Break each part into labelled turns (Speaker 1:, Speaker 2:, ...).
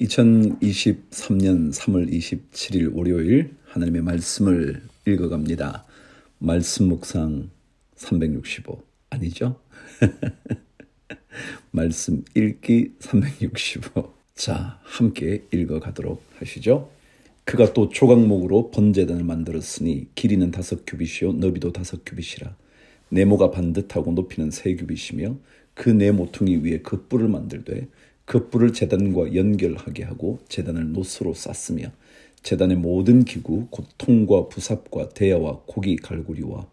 Speaker 1: 2023년 3월 27일 월요일 하나님의 말씀을 읽어갑니다. 말씀 묵상 365 아니죠? 말씀 읽기 365. 자, 함께 읽어가도록 하시죠. 그가 또 조각목으로 번제단을 만들었으니 길이는 5규빗이요 너비도 5규빗이라. 네모가 반듯하고 높이는 3규빗이며 그 네 모퉁이 위에 그 뿔을 만들되 그 뿔을 제단과 연결하게 하고 제단을 노스로 쌌으며 제단의 모든 기구 곧 통과 부삽과 대야와 고기 갈고리와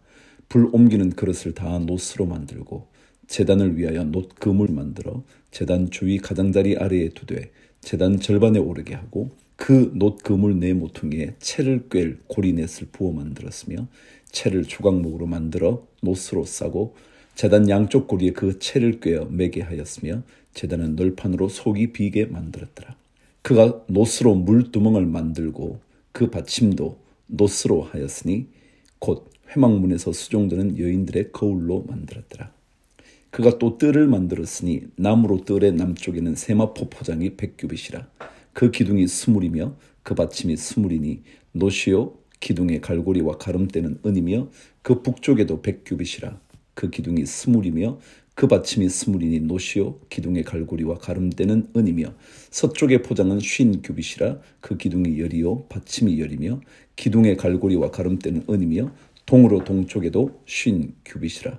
Speaker 1: 불 옮기는 그릇을 다 노스로 만들고 제단을 위하여 놋금을 만들어 제단 주위 가장자리 아래에 두되 제단 절반에 오르게 하고 그 놋금을 네 모퉁이에 채를 꿰 고리넷을 부어 만들었으며 채를 조각목으로 만들어 노스로 싸고 제단 양쪽 고리에 그 채를 꿰어 매게 하였으며 제단은 널판으로 속이 비게 만들었더라. 그가 노스로 물두멍을 만들고 그 받침도 노스로 하였으니 곧 회막문에서 수종드는 여인들의 거울로 만들었더라. 그가 또 뜰을 만들었으니 나무로 뜰의 남쪽에는 세마포 포장이 100규빗이라. 그 기둥이 20이며 그 받침이 20이니 노시요 기둥의 갈고리와 가름대는 은이며 그 북쪽에도 100규빗이라. 그 기둥이 20이며 그 받침이 20이니 노시요 기둥의 갈고리와 가름대는 은이며 서쪽의 포장은 50규빗이라. 그 기둥이 10이요 받침이 10이며 기둥의 갈고리와 가름대는 은이며 동으로 동쪽에도 50규빗이라.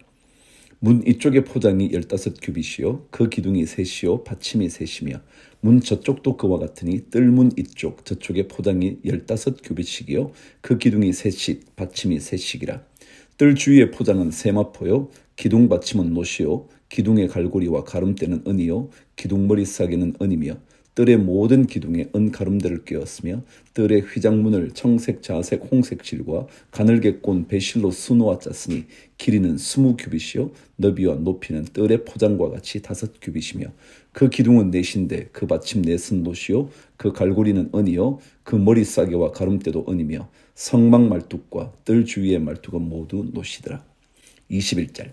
Speaker 1: 문 이쪽의 포장이 15규빗이요 그 기둥이 3이요 받침이 3이며 문 저쪽도 그와 같으니 뜰문 이쪽 저쪽의 포장이 15규빗이요 그 기둥이 3씩 받침이 3씩이라. 뜰 주위의 포장은 세마포요 기둥 받침은 노시요 기둥의 갈고리와 가름대는 은이요 기둥머리 싸개는 은이며 뜰의 모든 기둥에 은 가름대를 꿰었으며 뜰의 휘장문을 청색, 자색, 홍색 실과 가늘게 꼰 배실로 수놓아 짰으니 길이는 20규빗이요 너비와 높이는 뜰의 포장과 같이 5규빗이며 그 기둥은 넷인데 그 받침 넷은 노시요 그 갈고리는 은이요 그 머리 싸개와 가름대도 은이며 성막 말뚝과 뜰 주위의 말뚝은 모두 노시더라. 21절.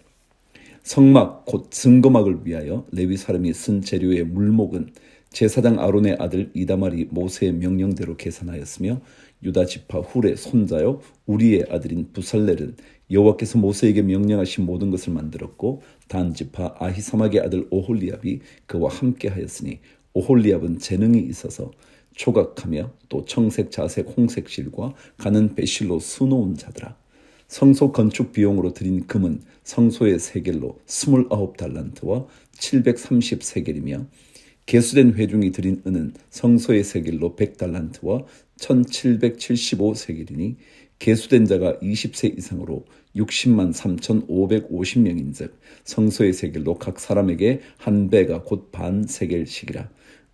Speaker 1: 성막 곧 증거막을 위하여 레위 사람이 쓴 재료의 물목은 제사장 아론의 아들 이다말이 모세의 명령대로 계산하였으며 유다 지파 훌의 손자요 우리의 아들인 부살렐은 여호와께서 모세에게 명령하신 모든 것을 만들었고 단 지파 아히사막의 아들 오홀리압이 그와 함께 하였으니 오홀리압은 재능이 있어서 조각하며 또 청색, 자색, 홍색 실과 가는 배실로 수놓은 자더라. 성소 건축 비용으로 드린 금은 성소의 세겔로 29달란트와 730세겔이며 개수된 회중이 드린 은은 성소의 세겔로 100달란트와 1775세겔이니 개수된 자가 20세 이상으로 60만 3,550명인즉 성소의 세겔로 각 사람에게 한 배가 곧 반 세겔씩이라.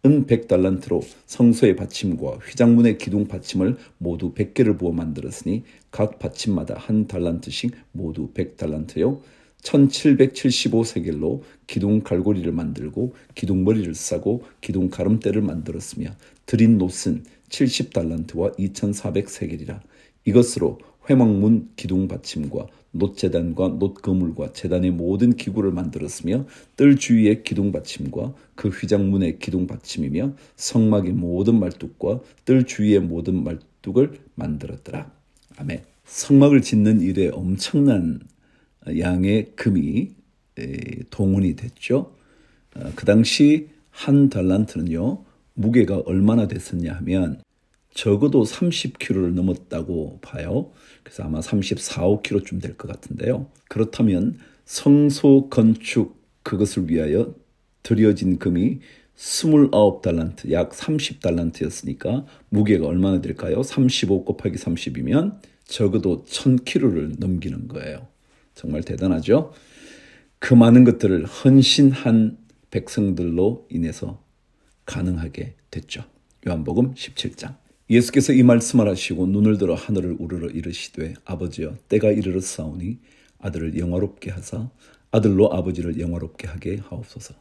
Speaker 1: 은 100달란트로 성소의 받침과 휘장문의 기둥 받침을 모두 100개를 부어 만들었으니 각 받침마다 한 달란트씩 모두 100달란트요 1775세겔로 기둥 갈고리를 만들고 기둥 머리를 싸고 기둥 가름대를 만들었으며 드린 놋은 70달란트와 2400세겔이라. 이것으로 회막문 기둥 받침과 놋제단과 놋그물과 제단의 모든 기구를 만들었으며 뜰 주위의 기둥 받침과 그 휘장문의 기둥 받침이며 성막의 모든 말뚝과 뜰 주위의 모든 말뚝을 만들었더라. 아멘. 성막을 짓는 일에 엄청난 양의 금이 동원이 됐죠. 그 당시 한 달란트는요 무게가 얼마나 됐었냐 하면 적어도 30kg를 넘었다고 봐요. 그래서 아마 34, 5kg쯤 될 것 같은데요. 그렇다면 성소 건축 그것을 위하여 들여진 금이 29달란트, 약 30달란트였으니까 무게가 얼마나 될까요? 35 곱하기 30이면 적어도 1000kg를 넘기는 거예요. 정말 대단하죠? 그 많은 것들을 헌신한 백성들로 인해서 가능하게 됐죠. 요한복음 17장. 예수께서 이 말씀을 하시고 눈을 들어 하늘을 우러러 이르시되 아버지여 때가 이르렀사오니 아들을 영화롭게 하사 아들로 아버지를 영화롭게 하게 하옵소서.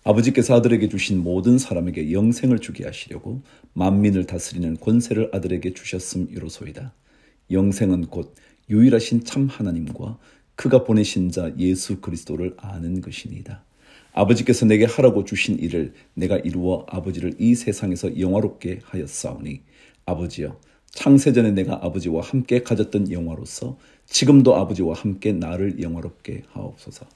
Speaker 1: 아버지께서 아들에게 주신 모든 사람에게 영생을 주게 하시려고 만민을 다스리는 권세를 아들에게 주셨음이로소이다. 영생은 곧 유일하신 참 하나님과 그가 보내신 자 예수 그리스도를 아는 것이니이다. 아버지께서 내게 하라고 주신 일을 내가 이루어 아버지를 이 세상에서 영화롭게 하였사오니 아버지여 창세전에 내가 아버지와 함께 가졌던 영화로서 지금도 아버지와 함께 나를 영화롭게 하옵소서.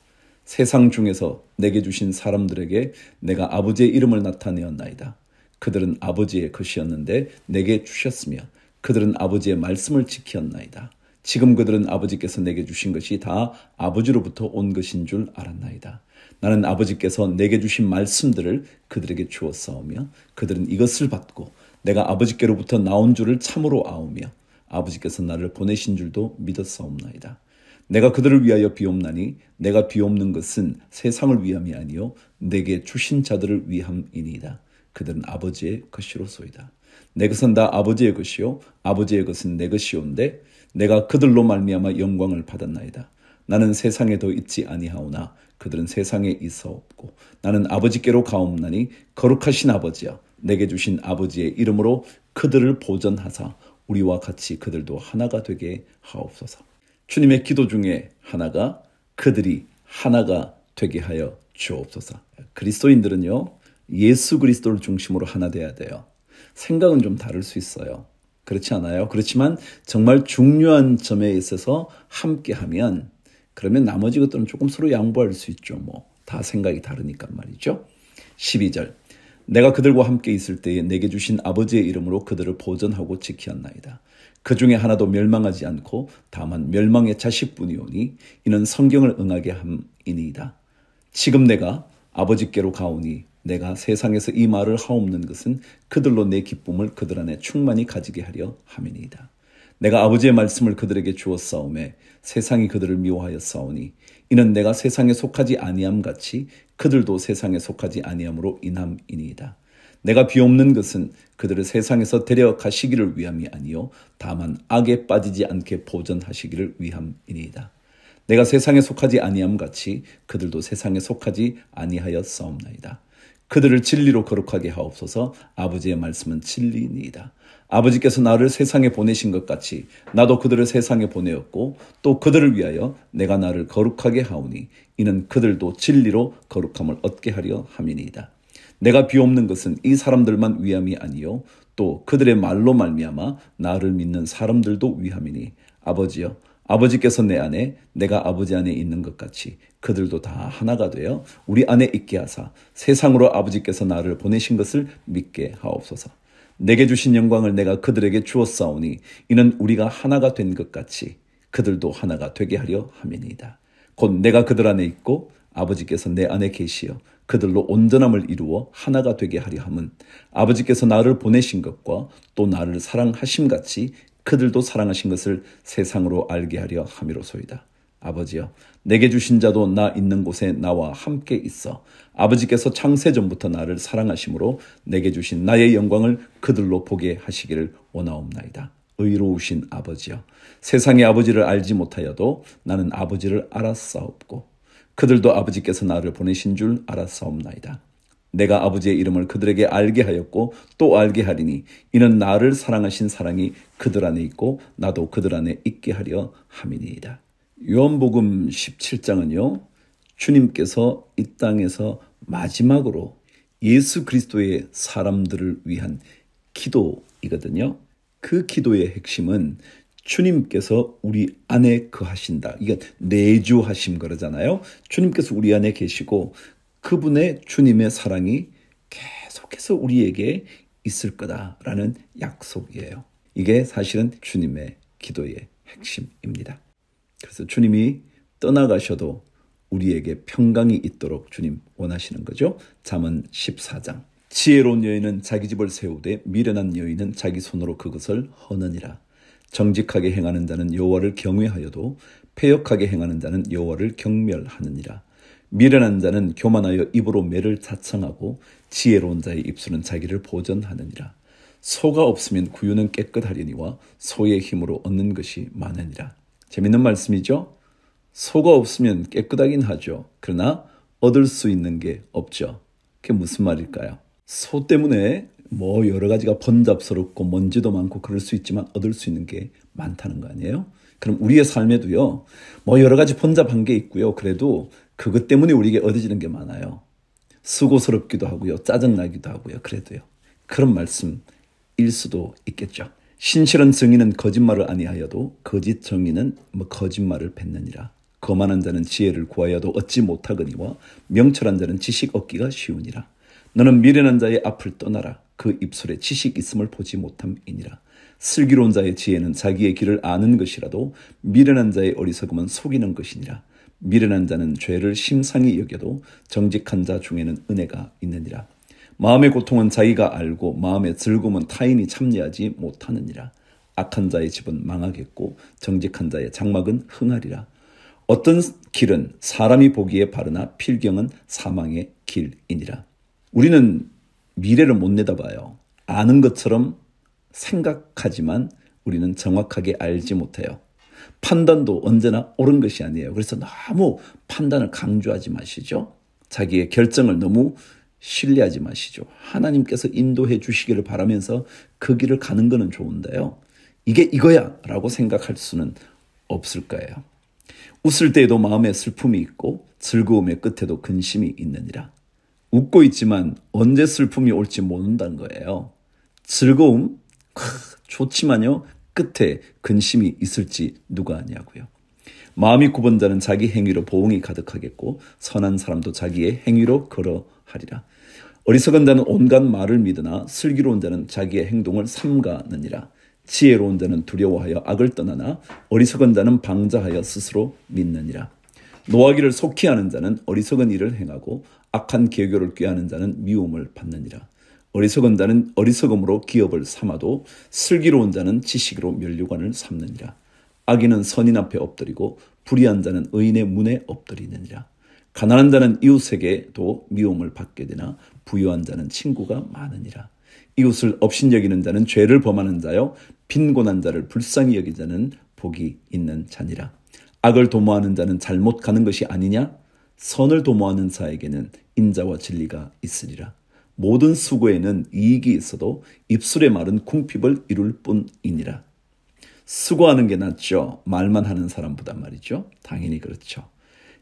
Speaker 1: 세상 중에서 내게 주신 사람들에게 내가 아버지의 이름을 나타내었나이다. 그들은 아버지의 것이었는데 내게 주셨으며 그들은 아버지의 말씀을 지켰나이다. 지금 그들은 아버지께서 내게 주신 것이 다 아버지로부터 온 것인 줄 알았나이다. 나는 아버지께서 내게 주신 말씀들을 그들에게 주었사오며 그들은 이것을 받고 내가 아버지께로부터 나온 줄을 참으로 아오며 아버지께서 나를 보내신 줄도 믿었사옵나이다. 내가 그들을 위하여 비옵나니 내가 비옵는 것은 세상을 위함이 아니요 내게 주신 자들을 위함이니이다. 그들은 아버지의 것이로소이다. 내 것은 다 아버지의 것이요 아버지의 것은 내 것이온데 내가 그들로 말미암아 영광을 받았나이다. 나는 세상에 더 있지 아니하오나 그들은 세상에 있사옵고 나는 아버지께로 가옵나니 거룩하신 아버지여 내게 주신 아버지의 이름으로 그들을 보전하사 우리와 같이 그들도 하나가 되게 하옵소서. 주님의 기도 중에 하나가 그들이 하나가 되게 하여 주옵소서. 그리스도인들은요 예수 그리스도를 중심으로 하나 돼야 돼요. 생각은 좀 다를 수 있어요. 그렇지 않아요? 그렇지만 정말 중요한 점에 있어서 함께하면 그러면 나머지 것들은 조금 서로 양보할 수 있죠. 다 생각이 다르니까 말이죠. 12절 내가 그들과 함께 있을 때에 내게 주신 아버지의 이름으로 그들을 보전하고 지키었나이다. 그 중에 하나도 멸망하지 않고 다만 멸망의 자식뿐이오니 이는 성경을 응하게 함이니이다. 지금 내가 아버지께로 가오니 내가 세상에서 이 말을 하옵는 것은 그들로 내 기쁨을 그들 안에 충만히 가지게 하려 함이니이다. 내가 아버지의 말씀을 그들에게 주었사오매 세상이 그들을 미워하였사오니 이는 내가 세상에 속하지 아니함 같이 그들도 세상에 속하지 아니함으로 인함이니이다. 내가 비옵는 것은 그들을 세상에서 데려가시기를 위함이 아니요 다만 악에 빠지지 않게 보전하시기를 위함이니이다. 내가 세상에 속하지 아니함 같이 그들도 세상에 속하지 아니하였사옵나이다. 그들을 진리로 거룩하게 하옵소서. 아버지의 말씀은 진리니이다. 아버지께서 나를 세상에 보내신 것 같이 나도 그들을 세상에 보내었고 또 그들을 위하여 내가 나를 거룩하게 하오니 이는 그들도 진리로 거룩함을 얻게 하려 함이니이다. 내가 비옵는 것은 이 사람들만 위함이 아니요 또 그들의 말로 말미암아 나를 믿는 사람들도 위함이니 아버지여 아버지께서 내 안에 내가 아버지 안에 있는 것 같이 그들도 다 하나가 되어 우리 안에 있게 하사 세상으로 아버지께서 나를 보내신 것을 믿게 하옵소서. 내게 주신 영광을 내가 그들에게 주었사오니 이는 우리가 하나가 된 것 같이 그들도 하나가 되게 하려 함이니이다. 곧 내가 그들 안에 있고 아버지께서 내 안에 계시어 그들로 온전함을 이루어 하나가 되게 하려 함은 아버지께서 나를 보내신 것과 또 나를 사랑하심 같이 그들도 사랑하신 것을 세상으로 알게 하려 함이로소이다. 아버지여 내게 주신 자도 나 있는 곳에 나와 함께 있어 아버지께서 창세전부터 나를 사랑하심으로 내게 주신 나의 영광을 그들로 보게 하시기를 원하옵나이다. 의로우신 아버지여 세상의 아버지를 알지 못하여도 나는 아버지를 알았사옵고 그들도 아버지께서 나를 보내신 줄 알았사옵나이다. 내가 아버지의 이름을 그들에게 알게 하였고 또 알게 하리니 이는 나를 사랑하신 사랑이 그들 안에 있고 나도 그들 안에 있게 하려 함이니이다. 요한복음 17장은요. 주님께서 이 땅에서 마지막으로 예수 그리스도의 사람들을 위한 기도이거든요. 그 기도의 핵심은 주님께서 우리 안에 거하신다. 이게 내주하심 그러잖아요. 주님께서 우리 안에 계시고 그분의 주님의 사랑이 계속해서 우리에게 있을 거다라는 약속이에요. 이게 사실은 주님의 기도의 핵심입니다. 그래서 주님이 떠나가셔도 우리에게 평강이 있도록 주님 원하시는 거죠. 잠언 14장 지혜로운 여인은 자기 집을 세우되 미련한 여인은 자기 손으로 그것을 허느니라. 정직하게 행하는 자는 여호와를 경외하여도 패역하게 행하는 자는 여호와를 경멸하느니라. 미련한 자는 교만하여 입으로 매를 자청하고 지혜로운 자의 입술은 자기를 보전하느니라. 소가 없으면 구유는 깨끗하려니와 소의 힘으로 얻는 것이 많으니라. 재밌는 말씀이죠? 소가 없으면 깨끗하긴 하죠. 그러나 얻을 수 있는 게 없죠. 그게 무슨 말일까요? 소 때문에 여러 가지가 번잡스럽고 먼지도 많고 그럴 수 있지만 얻을 수 있는 게 많다는 거 아니에요? 그럼 우리의 삶에도요. 여러 가지 번잡한 게 있고요. 그래도 그것 때문에 우리에게 얻어지는 게 많아요. 수고스럽기도 하고요. 짜증나기도 하고요. 그래도요. 그런 말씀일 수도 있겠죠. 신실한 증인은 거짓말을 아니하여도 거짓 정인은 거짓말을 뱉느니라. 거만한 자는 지혜를 구하여도 얻지 못하거니와 명철한 자는 지식 얻기가 쉬우니라. 너는 미련한 자의 앞을 떠나라. 그 입술에 지식 있음을 보지 못함이니라. 슬기로운 자의 지혜는 자기의 길을 아는 것이라도 미련한 자의 어리석음은 속이는 것이니라. 미련한 자는 죄를 심상히 여겨도 정직한 자 중에는 은혜가 있느니라. 마음의 고통은 자기가 알고 마음의 즐거움은 타인이 참여하지 못하느니라. 악한 자의 집은 망하겠고 정직한 자의 장막은 흥하리라. 어떤 길은 사람이 보기에 바르나 필경은 사망의 길이니라. 우리는 미래를 못 내다봐요. 아는 것처럼 생각하지만 우리는 정확하게 알지 못해요. 판단도 언제나 옳은 것이 아니에요. 그래서 너무 판단을 강조하지 마시죠. 자기의 결정을 너무 신뢰하지 마시죠. 하나님께서 인도해 주시기를 바라면서 그 길을 가는 거는 좋은데요. 이게 이거야 라고 생각할 수는 없을 거예요. 웃을 때에도 마음에 슬픔이 있고 즐거움의 끝에도 근심이 있느니라. 웃고 있지만 언제 슬픔이 올지 모른다는 거예요. 즐거움 좋지만요. 끝에 근심이 있을지 누가 아냐고요. 마음이 굽은 자는 자기 행위로 보응이 가득하겠고 선한 사람도 자기의 행위로 걸어하리라. 어리석은 자는 온갖 말을 믿으나 슬기로운 자는 자기의 행동을 삼가느니라. 지혜로운 자는 두려워하여 악을 떠나나 어리석은 자는 방자하여 스스로 믿느니라. 노하기를 속히 하는 자는 어리석은 일을 행하고 악한 계교를 꾀하는 자는 미움을 받느니라. 어리석은 자는 어리석음으로 기업을 삼아도 슬기로운 자는 지식으로 면류관을 삼느니라. 악인은 선인 앞에 엎드리고 불의한 자는 의인의 문에 엎드리느니라. 가난한 자는 이웃에게도 미움을 받게 되나 부유한 자는 친구가 많으니라. 이웃을 업신여기는 자는 죄를 범하는 자요 빈곤한 자를 불쌍히 여기는 자는 복이 있는 자니라. 악을 도모하는 자는 잘못 가는 것이 아니냐? 선을 도모하는 자에게는 인자와 진리가 있으리라. 모든 수고에는 이익이 있어도 입술의 말은 궁핍을 이룰 뿐이니라. 수고하는 게 낫죠. 말만 하는 사람보다 말이죠. 당연히 그렇죠.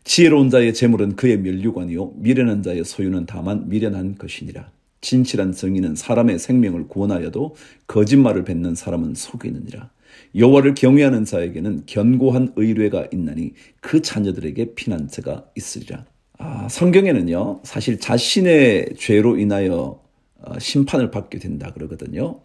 Speaker 1: 지혜로운 자의 재물은 그의 면류관이요 미련한 자의 소유는 다만 미련한 것이니라. 진실한 정의는 사람의 생명을 구원하여도 거짓말을 뱉는 사람은 속이느니라. 여호와를 경외하는 자에게는 견고한 의뢰가 있나니 그 자녀들에게 피난처가 있으리라. 성경에는요 사실 자신의 죄로 인하여 심판을 받게 된다 그러거든요.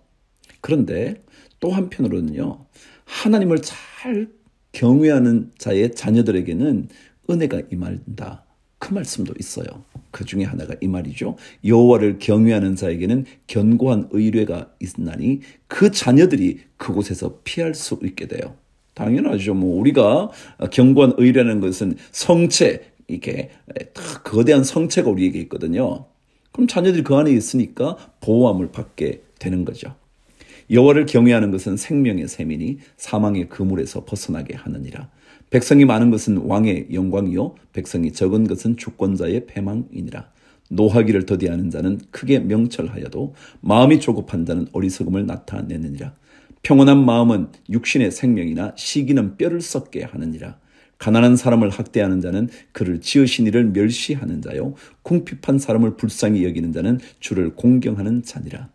Speaker 1: 그런데 또 한편으로는요 하나님을 잘 경외하는 자의 자녀들에게는 은혜가 임한다. 그 말씀도 있어요. 그 중에 하나가 이 말이죠. 여호와를 경외하는 자에게는 견고한 의뢰가 있나니 그 자녀들이 그곳에서 피할 수 있게 돼요. 당연하죠. 우리가 견고한 의뢰라는 것은 성체, 이렇게 거대한 성체가 우리에게 있거든요. 그럼 자녀들이 그 안에 있으니까 보호함을 받게 되는 거죠. 여호와를 경외하는 것은 생명의 셈이니 사망의 그물에서 벗어나게 하느니라. 백성이 많은 것은 왕의 영광이요 백성이 적은 것은 주권자의 패망이니라. 노하기를 더디하는 자는 크게 명철하여도 마음이 조급한 자는 어리석음을 나타내느니라. 평온한 마음은 육신의 생명이나 시기는 뼈를 썩게 하느니라. 가난한 사람을 학대하는 자는 그를 지으신 이를 멸시하는 자요 궁핍한 사람을 불쌍히 여기는 자는 주를 공경하는 자니라.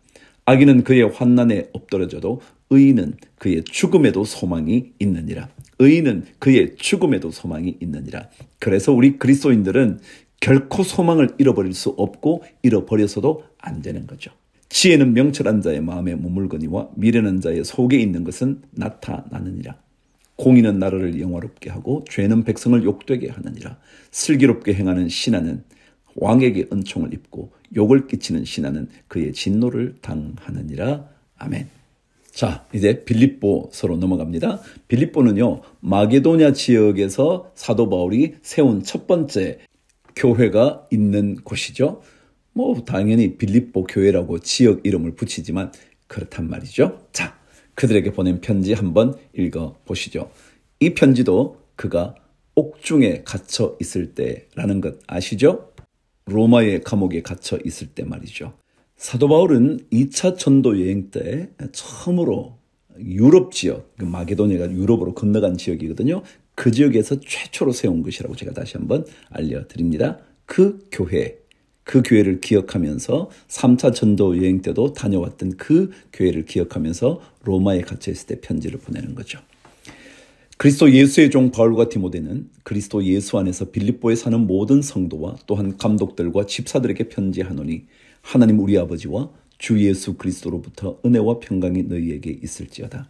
Speaker 1: 악인은 그의 환난에 엎드러져도 의인은 그의 죽음에도 소망이 있느니라. 의인은 그의 죽음에도 소망이 있느니라. 그래서 우리 그리스도인들은 결코 소망을 잃어버릴 수 없고 잃어버려서도 안 되는 거죠. 지혜는 명철한 자의 마음에 머물거니와 미련한 자의 속에 있는 것은 나타나느니라. 공의는 나라를 영화롭게 하고 죄는 백성을 욕되게 하느니라. 슬기롭게 행하는 신하는 왕에게 은총을 입고 욕을 끼치는 신하는 그의 진노를 당하느니라. 아멘. 자, 이제 빌립보서로 넘어갑니다. 빌립보는요, 마게도냐 지역에서 사도 바울이 세운 첫 번째 교회가 있는 곳이죠. 당연히 빌립보 교회라고 지역 이름을 붙이지만 그렇단 말이죠. 자, 그들에게 보낸 편지 한번 읽어보시죠. 이 편지도 그가 옥중에 갇혀 있을 때라는 것 아시죠? 로마의 감옥에 갇혀 있을 때 말이죠. 사도 바울은 2차 전도 여행 때 처음으로 유럽 지역, 마게도냐가 유럽으로 건너간 지역이거든요. 그 지역에서 최초로 세운 것이라고 제가 다시 한번 알려드립니다. 그 교회, 그 교회를 기억하면서 3차 전도 여행 때도 다녀왔던 그 교회를 기억하면서 로마에 갇혀있을 때 편지를 보내는 거죠. 그리스도 예수의 종 바울과 디모데는 그리스도 예수 안에서 빌립보에 사는 모든 성도와 또한 감독들과 집사들에게 편지하노니 하나님 우리 아버지와 주 예수 그리스도로부터 은혜와 평강이 너희에게 있을지어다.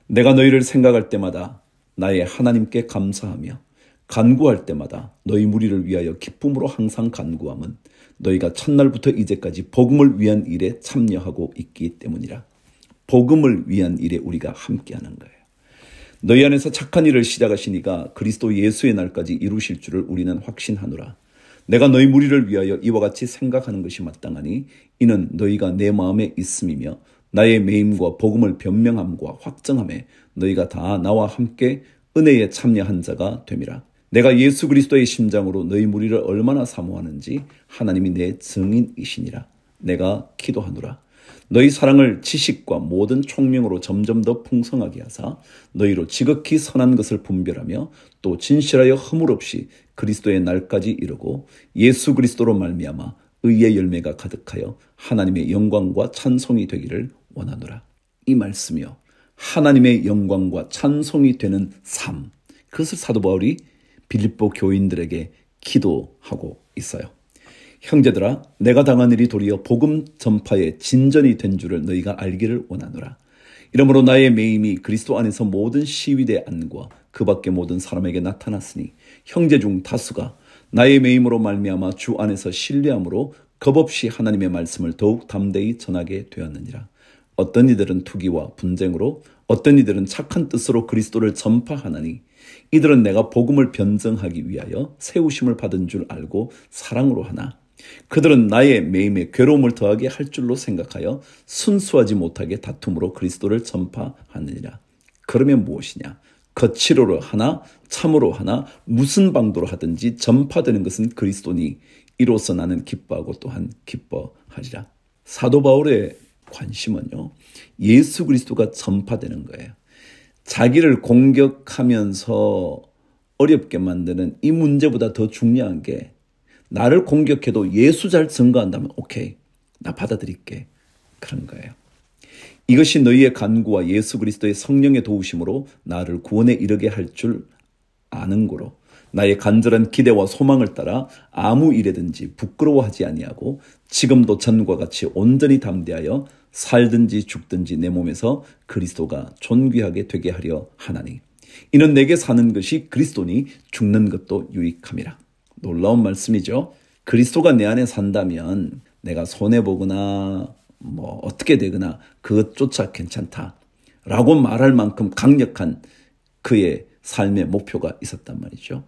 Speaker 1: 내가 너희를 생각할 때마다 나의 하나님께 감사하며 간구할 때마다 너희 무리를 위하여 기쁨으로 항상 간구함은 너희가 첫날부터 이제까지 복음을 위한 일에 참여하고 있기 때문이라. 복음을 위한 일에 우리가 함께하는 거예요. 너희 안에서 착한 일을 시작하신 이가 그리스도 예수의 날까지 이루실 줄을 우리는 확신하노라. 내가 너희 무리를 위하여 이와 같이 생각하는 것이 마땅하니 이는 너희가 내 마음에 있음이며 나의 매임과 복음을 변명함과 확정함에 너희가 다 나와 함께 은혜에 참여한 자가 됨이라. 내가 예수 그리스도의 심장으로 너희 무리를 얼마나 사모하는지 하나님이 내 증인이시니라. 내가 기도하노라. 너희 사랑을 지식과 모든 총명으로 점점 더 풍성하게 하사 너희로 지극히 선한 것을 분별하며 또 진실하여 허물 없이 그리스도의 날까지 이르고 예수 그리스도로 말미암아 의의 열매가 가득하여 하나님의 영광과 찬송이 되기를 원하노라. 이 말씀이요, 하나님의 영광과 찬송이 되는 삶, 그것을 사도 바울이 빌립보 교인들에게 기도하고 있어요. 형제들아, 내가 당한 일이 도리어 복음 전파의 진전이 된 줄을 너희가 알기를 원하노라. 이러므로 나의 매임이 그리스도 안에서 모든 시위대 안과 그 밖의 모든 사람에게 나타났으니 형제 중 다수가 나의 매임으로 말미암아 주 안에서 신뢰함으로 겁없이 하나님의 말씀을 더욱 담대히 전하게 되었느니라. 어떤 이들은 투기와 분쟁으로, 어떤 이들은 착한 뜻으로 그리스도를 전파하나니 이들은 내가 복음을 변증하기 위하여 세우심을 받은 줄 알고 사랑으로 하나 그들은 나의 매임에 괴로움을 더하게 할 줄로 생각하여 순수하지 못하게 다툼으로 그리스도를 전파하느니라. 그러면 무엇이냐? 거칠어로 하나 참으로 하나 무슨 방도로 하든지 전파되는 것은 그리스도니 이로써 나는 기뻐하고 또한 기뻐하리라. 사도 바울의 관심은요, 예수 그리스도가 전파되는 거예요. 자기를 공격하면서 어렵게 만드는 이 문제보다 더 중요한 게, 나를 공격해도 예수 잘 증거한다면 오케이, 나 받아들일게, 그런 거예요. 이것이 너희의 간구와 예수 그리스도의 성령의 도우심으로 나를 구원에 이르게 할 줄 아는 고로 나의 간절한 기대와 소망을 따라 아무 일에든지 부끄러워하지 아니하고 지금도 전과 같이 온전히 담대하여 살든지 죽든지 내 몸에서 그리스도가 존귀하게 되게 하려 하나니 이는 내게 사는 것이 그리스도니 죽는 것도 유익함이라. 놀라운 말씀이죠. 그리스도가 내 안에 산다면 내가 손해보거나 어떻게 되거나 그것조차 괜찮다 라고 말할 만큼 강력한 그의 삶의 목표가 있었단 말이죠.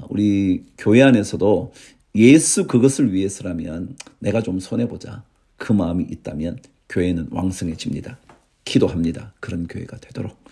Speaker 1: 우리 교회 안에서도 예수 그것을 위해서라면 내가 좀 손해보자, 그 마음이 있다면 교회는 왕성해집니다. 기도합니다. 그런 교회가 되도록.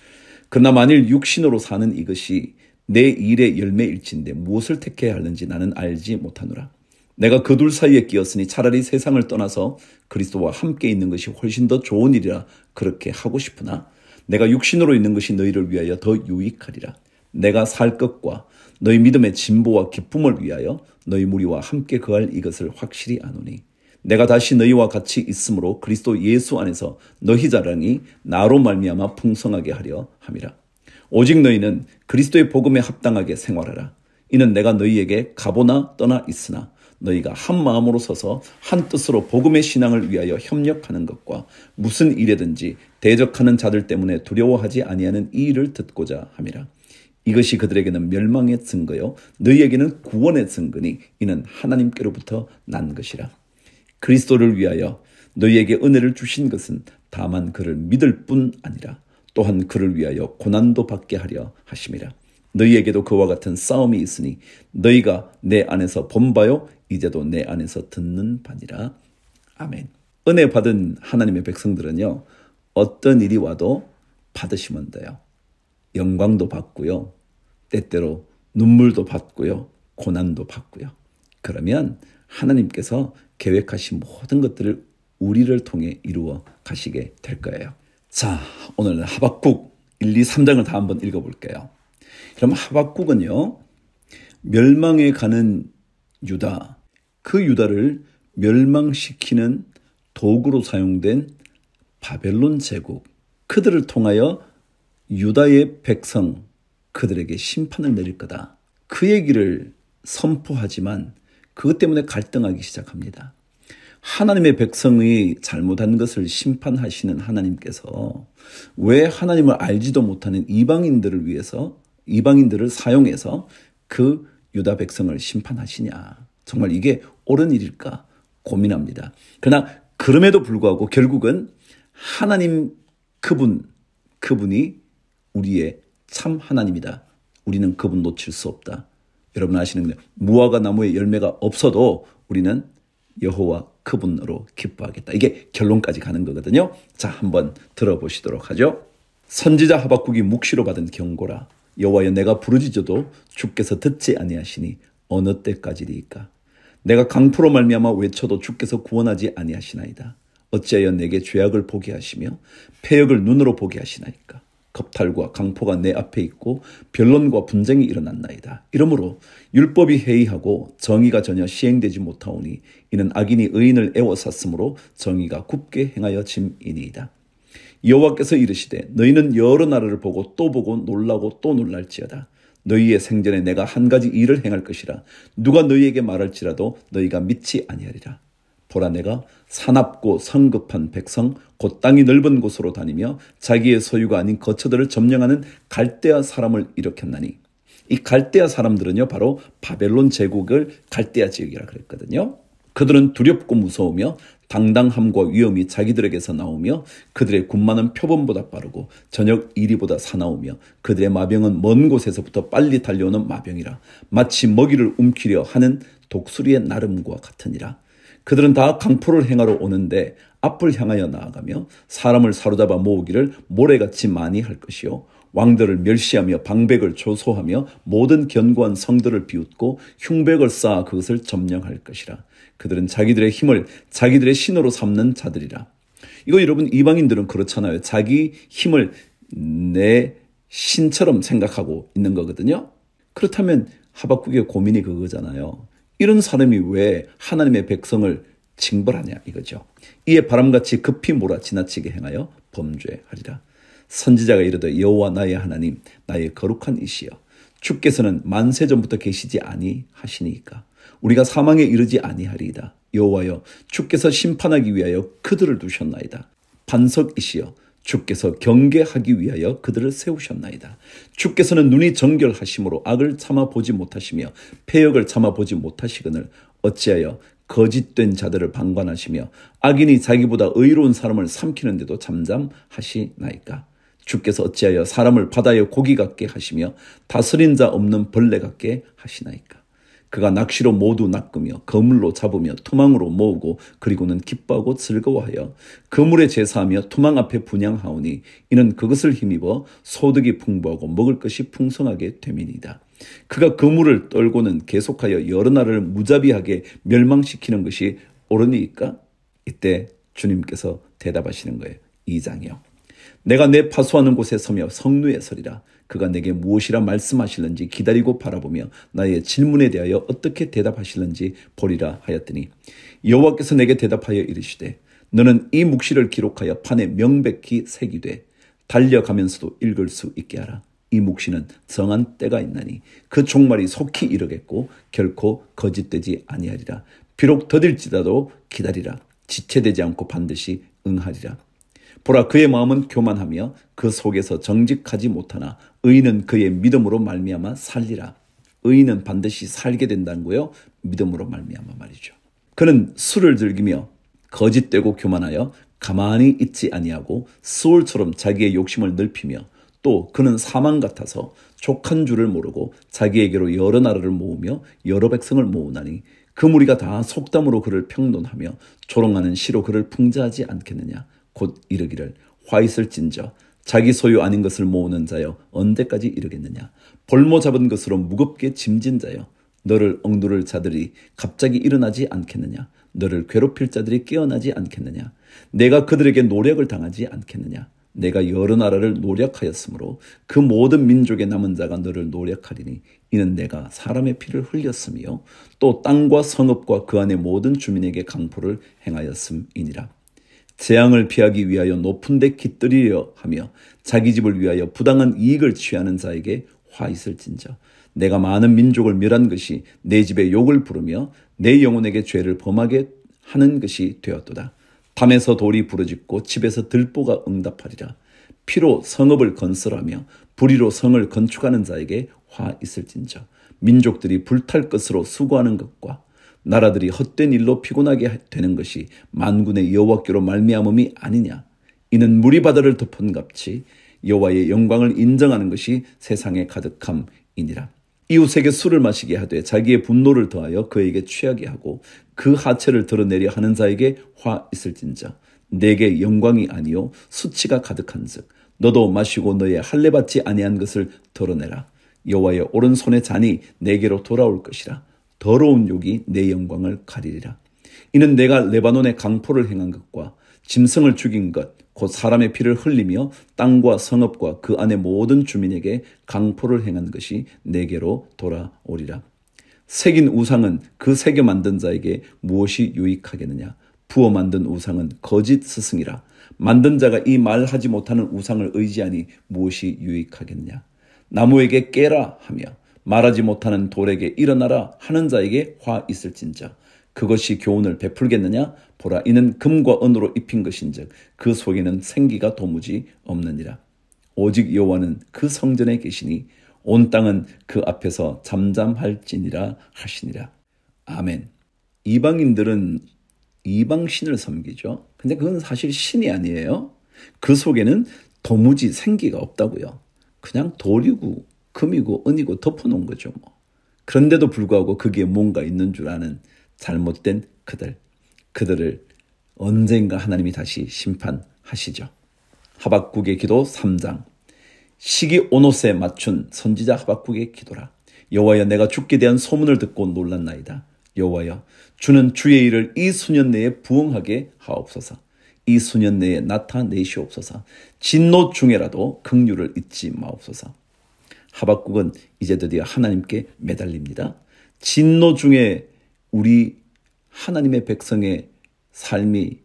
Speaker 1: 그러나 만일 육신으로 사는 이것이 내 일의 열매일진데 무엇을 택해야 하는지 나는 알지 못하노라. 내가 그 둘 사이에 끼었으니 차라리 세상을 떠나서 그리스도와 함께 있는 것이 훨씬 더 좋은 일이라 그렇게 하고 싶으나 내가 육신으로 있는 것이 너희를 위하여 더 유익하리라. 내가 살 것과 너희 믿음의 진보와 기쁨을 위하여 너희 무리와 함께 거할 이것을 확실히 아노니 내가 다시 너희와 같이 있으므로 그리스도 예수 안에서 너희 자랑이 나로 말미암아 풍성하게 하려 함이라. 오직 너희는 그리스도의 복음에 합당하게 생활하라. 이는 내가 너희에게 가보나 떠나 있으나 너희가 한 마음으로 서서 한 뜻으로 복음의 신앙을 위하여 협력하는 것과 무슨 일에든지 대적하는 자들 때문에 두려워하지 아니하는 이 일을 듣고자 함이라. 이것이 그들에게는 멸망의 증거요 너희에게는 구원의 증거니 이는 하나님께로부터 난 것이라. 그리스도를 위하여 너희에게 은혜를 주신 것은 다만 그를 믿을 뿐 아니라 또한 그를 위하여 고난도 받게 하려 하심이라. 너희에게도 그와 같은 싸움이 있으니 너희가 내 안에서 본 바요 이제도 내 안에서 듣는 바니라. 아멘. 은혜 받은 하나님의 백성들은요, 어떤 일이 와도 받으시면 돼요. 영광도 받고요, 때때로 눈물도 받고요, 고난도 받고요. 그러면 하나님께서 계획하신 모든 것들을 우리를 통해 이루어 가시게 될 거예요. 자, 오늘은 하박국 1, 2, 3장을 다 한번 읽어볼게요. 그럼 하박국은요, 멸망에 가는 유다, 그 유다를 멸망시키는 도구로 사용된 바벨론 제국, 그들을 통하여 유다의 백성, 그들에게 심판을 내릴 거다. 그 얘기를 선포하지만 그것 때문에 갈등하기 시작합니다. 하나님의 백성이 잘못한 것을 심판하시는 하나님께서 왜 하나님을 알지도 못하는 이방인들을 위해서, 이방인들을 사용해서 그 유다 백성을 심판하시냐. 정말 이게 옳은 일일까 고민합니다. 그러나 그럼에도 불구하고 결국은 하나님 그분이 우리의 참 하나님이다. 우리는 그분 놓칠 수 없다. 여러분 아시는 무화과 나무에 열매가 없어도 우리는 여호와 그분으로 기뻐하겠다. 이게 결론까지 가는 거거든요. 자, 한번 들어보시도록 하죠. 선지자 하박국이 묵시로 받은 경고라. 여호와여, 내가 부르짖어도 주께서 듣지 아니하시니 어느 때까지리이까. 내가 강포로 말미암아 외쳐도 주께서 구원하지 아니하시나이다. 어찌하여 내게 죄악을 보게 하시며 패역을 눈으로 보게 하시나이까. 겁탈과 강포가 내 앞에 있고 변론과 분쟁이 일어났나이다. 이러므로 율법이 해이하고 정의가 전혀 시행되지 못하오니 이는 악인이 의인을 애워쌌으므로 정의가 굽게 행하여 짐이니이다. 여호와께서 이르시되 너희는 여러 나라를 보고 또 보고 놀라고 또 놀랄지어다. 너희의 생전에 내가 한 가지 일을 행할 것이라. 누가 너희에게 말할지라도 너희가 믿지 아니하리라. 보라, 내가 사납고 성급한 백성 곧 땅이 넓은 곳으로 다니며 자기의 소유가 아닌 거처들을 점령하는 갈대아 사람을 일으켰나니. 이 갈대아 사람들은요, 바로 바벨론 제국을 갈대아 지역이라 그랬거든요. 그들은 두렵고 무서우며 당당함과 위엄이 자기들에게서 나오며 그들의 군마는 표범보다 빠르고 저녁 이리보다 사나우며 그들의 마병은 먼 곳에서부터 빨리 달려오는 마병이라. 마치 먹이를 움키려 하는 독수리의 나름과 같으니라. 그들은 다 강포를 행하러 오는데 앞을 향하여 나아가며 사람을 사로잡아 모으기를 모래같이 많이 할 것이요. 왕들을 멸시하며 방백을 조소하며 모든 견고한 성들을 비웃고 흉백을 쌓아 그것을 점령할 것이라. 그들은 자기들의 힘을 자기들의 신으로 삼는 자들이라. 이거 여러분, 이방인들은 그렇잖아요. 자기 힘을 내 신처럼 생각하고 있는 거거든요. 그렇다면 하박국의 고민이 그거잖아요. 이런 사람이 왜 하나님의 백성을 징벌하냐 이거죠. 이에 바람같이 급히 몰아 지나치게 행하여 범죄하리라. 선지자가 이르되 여호와 나의 하나님, 나의 거룩한 이시여, 주께서는 만세전부터 계시지 아니하시니까 우리가 사망에 이르지 아니하리이다. 여호와여, 주께서 심판하기 위하여 그들을 두셨나이다. 반석이시여, 주께서 경계하기 위하여 그들을 세우셨나이다. 주께서는 눈이 정결하심으로 악을 참아보지 못하시며 패역을 참아보지 못하시거늘 어찌하여 거짓된 자들을 방관하시며 악인이 자기보다 의로운 사람을 삼키는데도 잠잠하시나이까. 주께서 어찌하여 사람을 바다의 고기 같게 하시며 다스린 자 없는 벌레 같게 하시나이까. 그가 낚시로 모두 낚으며 거물로 잡으며 투망으로 모으고 그리고는 기뻐하고 즐거워하여 그물에 제사하며 투망 앞에 분향하오니 이는 그것을 힘입어 소득이 풍부하고 먹을 것이 풍성하게 됨이니이다. 그가 그물을 떨고는 계속하여 여러 나라를 무자비하게 멸망시키는 것이 옳으니까. 이때 주님께서 대답하시는 거예요. 2장이요. 내가 내 파수하는 곳에 서며 성루에 서리라. 그가 내게 무엇이라 말씀하실는지 기다리고 바라보며 나의 질문에 대하여 어떻게 대답하실는지 보리라 하였더니 여호와께서 내게 대답하여 이르시되 너는 이 묵시를 기록하여 판에 명백히 새기되 달려가면서도 읽을 수 있게 하라. 이 묵시는 정한 때가 있나니 그 종말이 속히 이르겠고 결코 거짓되지 아니하리라. 비록 더딜지라도 기다리라. 지체되지 않고 반드시 응하리라. 보라, 그의 마음은 교만하며 그 속에서 정직하지 못하나 의인은 그의 믿음으로 말미암아 살리라. 의인은 반드시 살게 된다는 거요. 믿음으로 말미암아 말이죠. 그는 술을 즐기며 거짓되고 교만하여 가만히 있지 아니하고 수월처럼 자기의 욕심을 넓히며 또 그는 사망 같아서 족한 줄을 모르고 자기에게로 여러 나라를 모으며 여러 백성을 모으나니 그 무리가 다 속담으로 그를 평론하며 조롱하는 시로 그를 풍자하지 않겠느냐. 곧 이르기를 화 있을진저 자기 소유 아닌 것을 모으는 자여 언제까지 이르겠느냐. 볼모 잡은 것으로 무겁게 짐진 자여 너를 억누를 자들이 갑자기 일어나지 않겠느냐. 너를 괴롭힐 자들이 깨어나지 않겠느냐. 내가 그들에게 노력을 당하지 않겠느냐. 내가 여러 나라를 노력하였으므로 그 모든 민족의 남은 자가 너를 노력하리니 이는 내가 사람의 피를 흘렸으며 또 땅과 성읍과 그 안의 모든 주민에게 강포를 행하였음이니라. 재앙을 피하기 위하여 높은 데 깃들이려 하며 자기 집을 위하여 부당한 이익을 취하는 자에게 화 있을진저. 내가 많은 민족을 멸한 것이 내 집에 욕을 부르며 내 영혼에게 죄를 범하게 하는 것이 되었도다. 담에서 돌이 부러지고 집에서 들보가 응답하리라. 피로 성읍을 건설하며 불의로 성을 건축하는 자에게 화 있을진저. 민족들이 불탈 것으로 수고하는 것과 나라들이 헛된 일로 피곤하게 되는 것이 만군의 여호와께로 말미암음이 아니냐. 이는 물이 바다를 덮은 같이 여호와의 영광을 인정하는 것이 세상에 가득함이니라. 이웃에게 술을 마시게 하되 자기의 분노를 더하여 그에게 취하게 하고 그 하체를 드러내려 하는 자에게 화 있을진저. 내게 영광이 아니요 수치가 가득한즉 너도 마시고 너의 할례 받지 아니한 것을 드러내라. 여호와의 오른손의 잔이 내게로 돌아올 것이라. 더러운 욕이 내 영광을 가리리라. 이는 내가 레바논에 강포를 행한 것과 짐승을 죽인 것 곧 사람의 피를 흘리며 땅과 성읍과 그 안의 모든 주민에게 강포를 행한 것이 내게로 돌아오리라. 새긴 우상은 그 새겨 만든 자에게 무엇이 유익하겠느냐. 부어 만든 우상은 거짓 스승이라. 만든 자가 이 말하지 못하는 우상을 의지하니 무엇이 유익하겠느냐. 나무에게 깨라 하며 말하지 못하는 돌에게 일어나라 하는 자에게 화 있을진저. 그것이 교훈을 베풀겠느냐. 보라, 이는 금과 은으로 입힌 것인즉 그 속에는 생기가 도무지 없느니라. 오직 여호와는 그 성전에 계시니 온 땅은 그 앞에서 잠잠할지니라 하시니라. 아멘. 이방인들은 이방신을 섬기죠. 근데 그건 사실 신이 아니에요. 그 속에는 도무지 생기가 없다고요. 그냥 돌이고 금이고 은이고 덮어놓은 거죠. 그런데도 불구하고 거기에 뭔가 있는 줄 아는 잘못된 그들을 언젠가 하나님이 다시 심판하시죠. 하박국의 기도 3장. 시기 오노스에 맞춘 선지자 하박국의 기도라. 여호와여, 내가 주께 대한 소문을 듣고 놀랐나이다. 여호와여, 주는 주의 일을 이 수년 내에 부응하게 하옵소서. 이 수년 내에 나타내시옵소서. 진노 중에라도 긍휼을 잊지 마옵소서. 하박국은 이제 드디어 하나님께 매달립니다. 진노 중에 우리 하나님의 백성의 삶이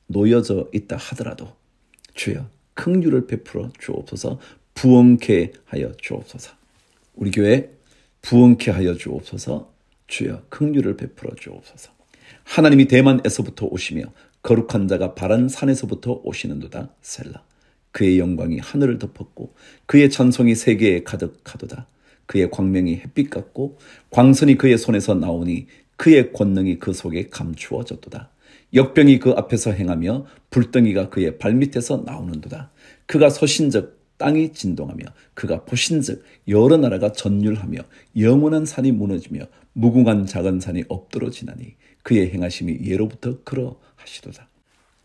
Speaker 1: 놓여져 있다 하더라도 주여 긍휼을 베풀어 주옵소서. 부흥케 하여 주옵소서. 우리 교회 부흥케 하여 주옵소서. 주여 긍휼을 베풀어 주옵소서. 하나님이 대만에서부터 오시며 거룩한 자가 바란 산에서부터 오시는도다. 셀라. 그의 영광이 하늘을 덮었고 그의 찬송이 세계에 가득하도다. 그의 광명이 햇빛 같고 광선이 그의 손에서 나오니 그의 권능이 그 속에 감추어졌도다. 역병이 그 앞에서 행하며 불덩이가 그의 발밑에서 나오는도다. 그가 서신즉 땅이 진동하며 그가 보신즉 여러 나라가 전율하며 영원한 산이 무너지며 무궁한 작은 산이 엎드러지나니 그의 행하심이 예로부터 그러하시도다.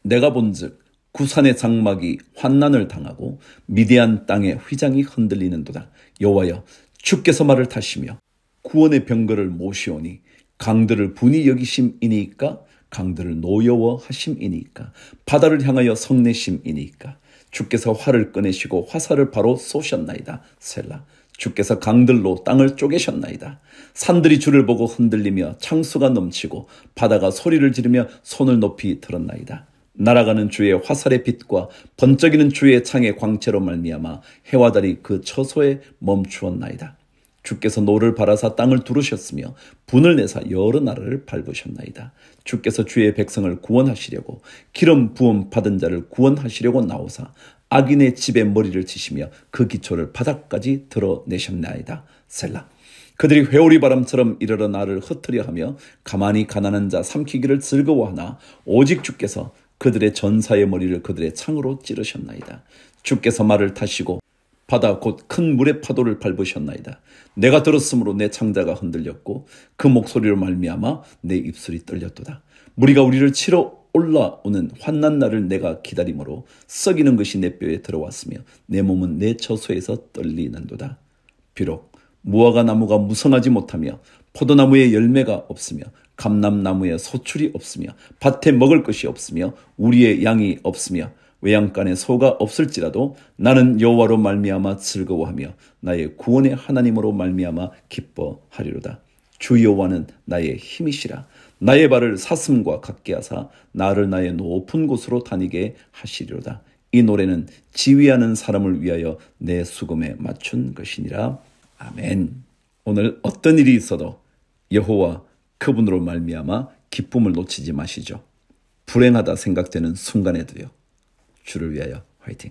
Speaker 1: 내가 본즉 구산의 장막이 환난을 당하고 미디안 땅의 휘장이 흔들리는도다. 여호와여, 주께서 말을 타시며 구원의 병거를 모시오니 강들을 분이 여기심이니까 강들을 노여워하심이니까 바다를 향하여 성내심이니까 주께서 활을 꺼내시고 화살을 바로 쏘셨나이다. 셀라. 주께서 강들로 땅을 쪼개셨나이다. 산들이 주를 보고 흔들리며 창수가 넘치고 바다가 소리를 지르며 손을 높이 들었나이다. 날아가는 주의 화살의 빛과 번쩍이는 주의 창의 광채로 말미암아 해와 달이 그 처소에 멈추었나이다. 주께서 노를 바라사 땅을 두르셨으며 분을 내사 여러 나라를 밟으셨나이다. 주께서 주의 백성을 구원하시려고 기름 부음 받은 자를 구원하시려고 나오사 악인의 집에 머리를 치시며 그 기초를 바닥까지 드러내셨나이다. 셀라. 그들이 회오리 바람처럼 이르러 나를 흩으려 하며 가만히 가난한 자 삼키기를 즐거워하나 오직 주께서 그들의 전사의 머리를 그들의 창으로 찌르셨나이다. 주께서 말을 타시고 바다 곧 큰 물의 파도를 밟으셨나이다. 내가 들었으므로 내 창자가 흔들렸고 그 목소리로 말미암아 내 입술이 떨렸도다. 무리가 우리를 치러 올라오는 환난 날을 내가 기다림으로 썩이는 것이 내 뼈에 들어왔으며 내 몸은 내 처소에서 떨리는도다. 비록 무화과 나무가 무성하지 못하며 포도나무에 열매가 없으며 감람나무에 소출이 없으며 밭에 먹을 것이 없으며 우리의 양이 없으며 외양간에 소가 없을지라도 나는 여호와로 말미암아 즐거워하며 나의 구원의 하나님으로 말미암아 기뻐하리로다. 주 여호와는 나의 힘이시라. 나의 발을 사슴과 같게 하사 나를 나의 높은 곳으로 다니게 하시리로다. 이 노래는 지휘하는 사람을 위하여 내 수금에 맞춘 것이니라. 아멘. 오늘 어떤 일이 있어도 여호와 그분으로 말미암아 기쁨을 놓치지 마시죠. 불행하다 생각되는 순간에도요. 주를 위하여 화이팅.